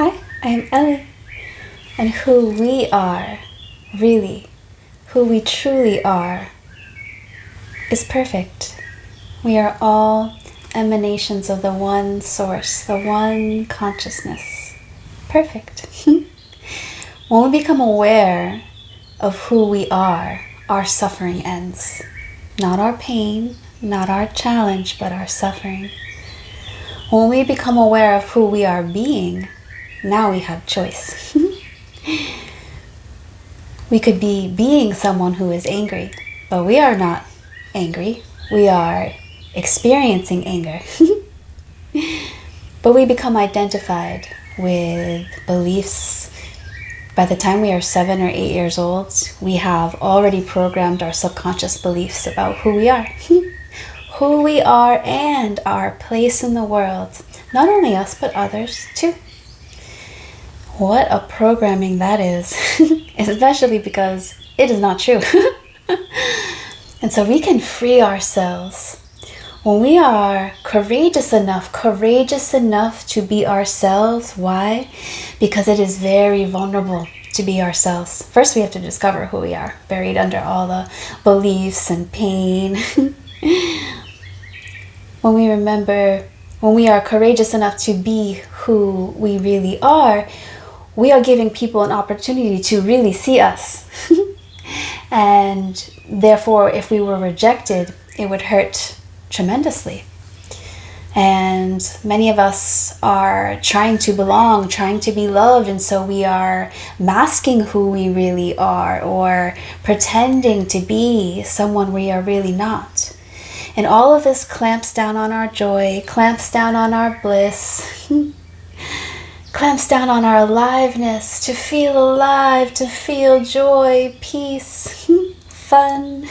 Hi, I am Ellie, and who we are, really, who we truly are, is perfect. We are all emanations of the one source, the one consciousness. Perfect. When we become aware of who we are, our suffering ends. Not our pain, not our challenge, but our suffering. When we become aware of who we are being, now we have choice. We could be being someone who is angry, but we are not angry. We are experiencing anger. But we become identified with beliefs. By the time we are 7 or 8 years old, we have already programmed our subconscious beliefs about who we are. Who we are and our place in the world. Not only us, but others too. What a programming that is. Especially because it is not true. And so we can free ourselves when we are courageous enough to be ourselves. Why? Because it is very vulnerable to be ourselves. First, we have to discover who we are, buried under all the beliefs and pain. When we are courageous enough to be who we really are, we are giving people an opportunity to really see us. And therefore, if we were rejected, it would hurt tremendously. And many of us are trying to belong, trying to be loved, and so we are masking who we really are or pretending to be someone we are really not. And all of this clamps down on our joy, clamps down on our bliss, clamps down on our aliveness, to feel alive, to feel joy, peace, fun,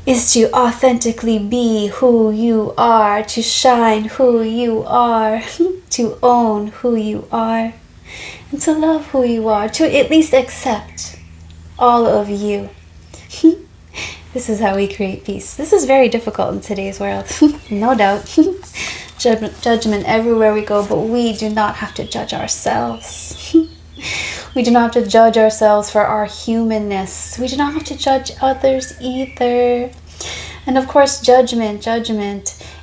is to authentically be who you are, to shine who you are, to own who you are, and to love who you are, to at least accept all of you. This is how we create peace. This is very difficult in today's world, no doubt. Judgment everywhere we go, but we do not have to judge ourselves. We do not have to judge ourselves for our humanness. We do not have to judge others either. And of course, judgment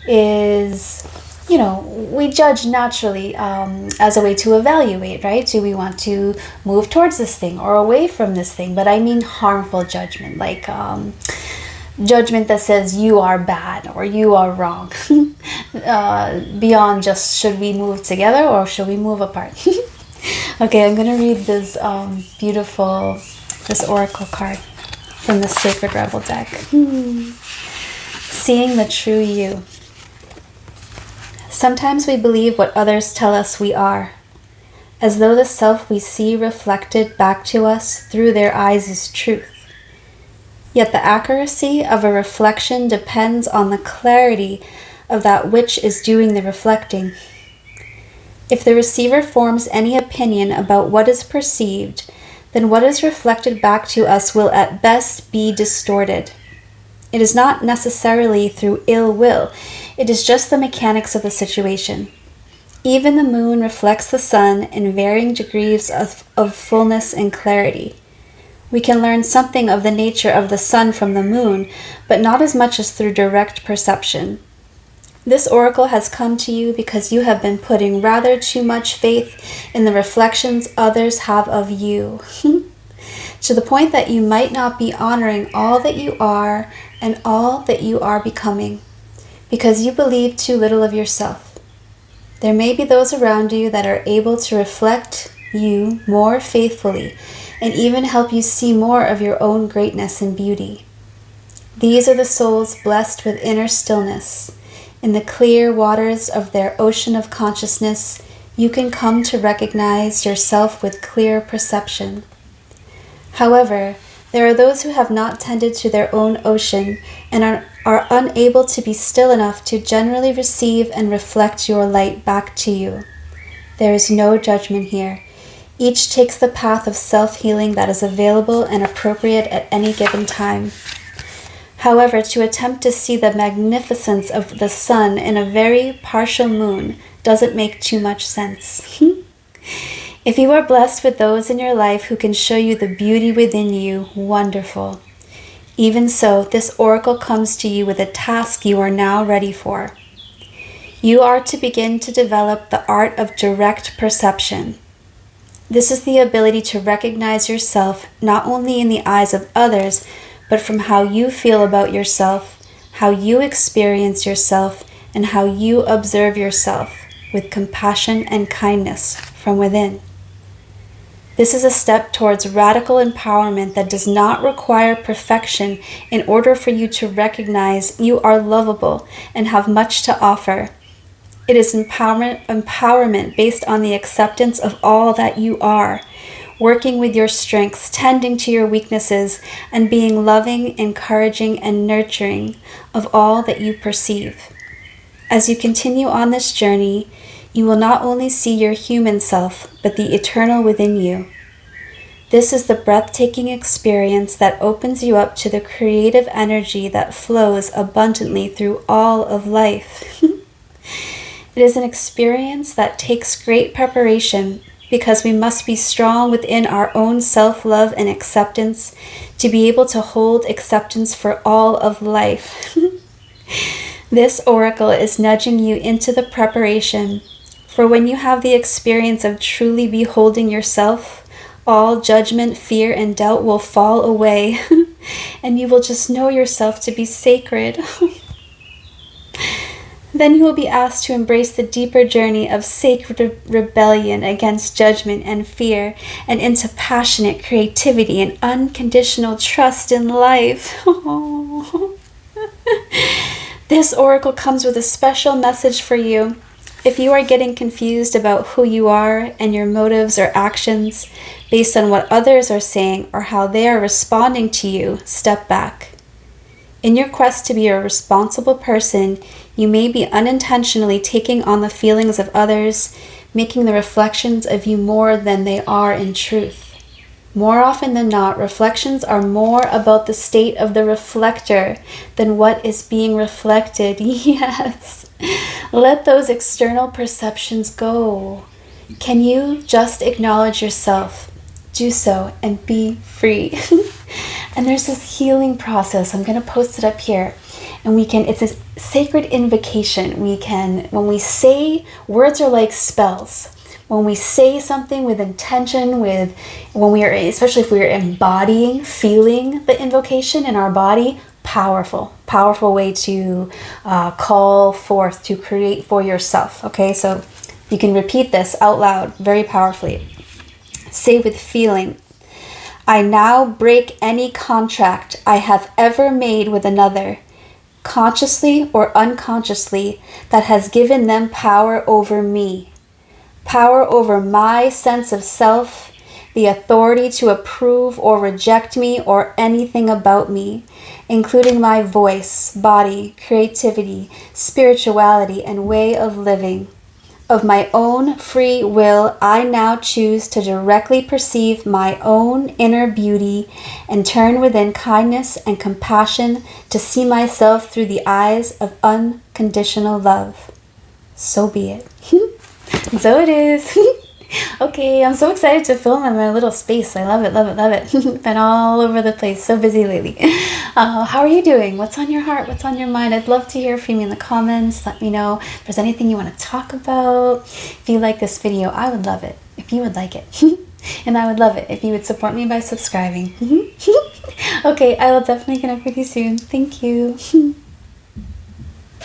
is, we judge naturally as a way to evaluate, right? Do we want to move towards this thing or away from this thing? But I mean harmful judgment, like judgment that says you are bad or you are wrong. Beyond just should we move together or should we move apart? Okay, I'm going to read this oracle card from the Sacred Rebel deck. Seeing the true you. Sometimes we believe what others tell us we are, as though the self we see reflected back to us through their eyes is truth. Yet the accuracy of a reflection depends on the clarity of that which is doing the reflecting. If the receiver forms any opinion about what is perceived, then what is reflected back to us will at best be distorted. It is not necessarily through ill will, it is just the mechanics of the situation. Even the moon reflects the sun in varying degrees of fullness and clarity. We can learn something of the nature of the sun from the moon, but not as much as through direct perception. This oracle has come to you because you have been putting rather too much faith in the reflections others have of you, to the point that you might not be honoring all that you are and all that you are becoming, because you believe too little of yourself. There may be those around you that are able to reflect you more faithfully and even help you see more of your own greatness and beauty. These are the souls blessed with inner stillness. In the clear waters of their ocean of consciousness, you can come to recognize yourself with clear perception. However, there are those who have not tended to their own ocean and are unable to be still enough to generally receive and reflect your light back to you. There is no judgment here. Each takes the path of self-healing that is available and appropriate at any given time. However, to attempt to see the magnificence of the sun in a very partial moon doesn't make too much sense. If you are blessed with those in your life who can show you the beauty within you, wonderful. Even so, this oracle comes to you with a task you are now ready for. You are to begin to develop the art of direct perception. This is the ability to recognize yourself not only in the eyes of others, but from how you feel about yourself, how you experience yourself, and how you observe yourself with compassion and kindness from within. This is a step towards radical empowerment that does not require perfection in order for you to recognize you are lovable and have much to offer. It is empowerment based on the acceptance of all that you are, working with your strengths, tending to your weaknesses, and being loving, encouraging, and nurturing of all that you perceive. As you continue on this journey, you will not only see your human self, but the eternal within you. This is the breathtaking experience that opens you up to the creative energy that flows abundantly through all of life. It is an experience that takes great preparation because we must be strong within our own self-love and acceptance to be able to hold acceptance for all of life. This oracle is nudging you into the preparation, for when you have the experience of truly beholding yourself, all judgment, fear, and doubt will fall away, and you will just know yourself to be sacred. Then you will be asked to embrace the deeper journey of sacred rebellion against judgment and fear, and into passionate creativity and unconditional trust in life. This oracle comes with a special message for you. If you are getting confused about who you are and your motives or actions based on what others are saying or how they are responding to you, step back. In your quest to be a responsible person, you may be unintentionally taking on the feelings of others, making the reflections of you more than they are in truth. More often than not, reflections are more about the state of the reflector than what is being reflected. Yes. Let those external perceptions go. Can you just acknowledge yourself? Do so and be free. And there's this healing process. I'm going to post it up here. And it's a sacred invocation. When we say, words are like spells. When we say something with intention, especially if we are embodying, feeling the invocation in our body, powerful way to call forth, to create for yourself. Okay, so you can repeat this out loud very powerfully. Say with feeling, I now break any contract I have ever made with another, consciously or unconsciously, that has given them power over me. Power over my sense of self, the authority to approve or reject me or anything about me, including my voice, body, creativity, spirituality, and way of living. Of my own free will, I now choose to directly perceive my own inner beauty and turn within kindness and compassion to see myself through the eyes of unconditional love. So be it. So it is. Okay, I'm so excited to film in my little space. I love it. Been all over the place. So busy lately. How are you doing? What's on your heart? What's on your mind? I'd love to hear from you in the comments. Let me know if there's anything you want to talk about. If you like this video, I would love it if you would like it. And I would love it if you would support me by subscribing. Okay, I will definitely connect with you soon. Thank you.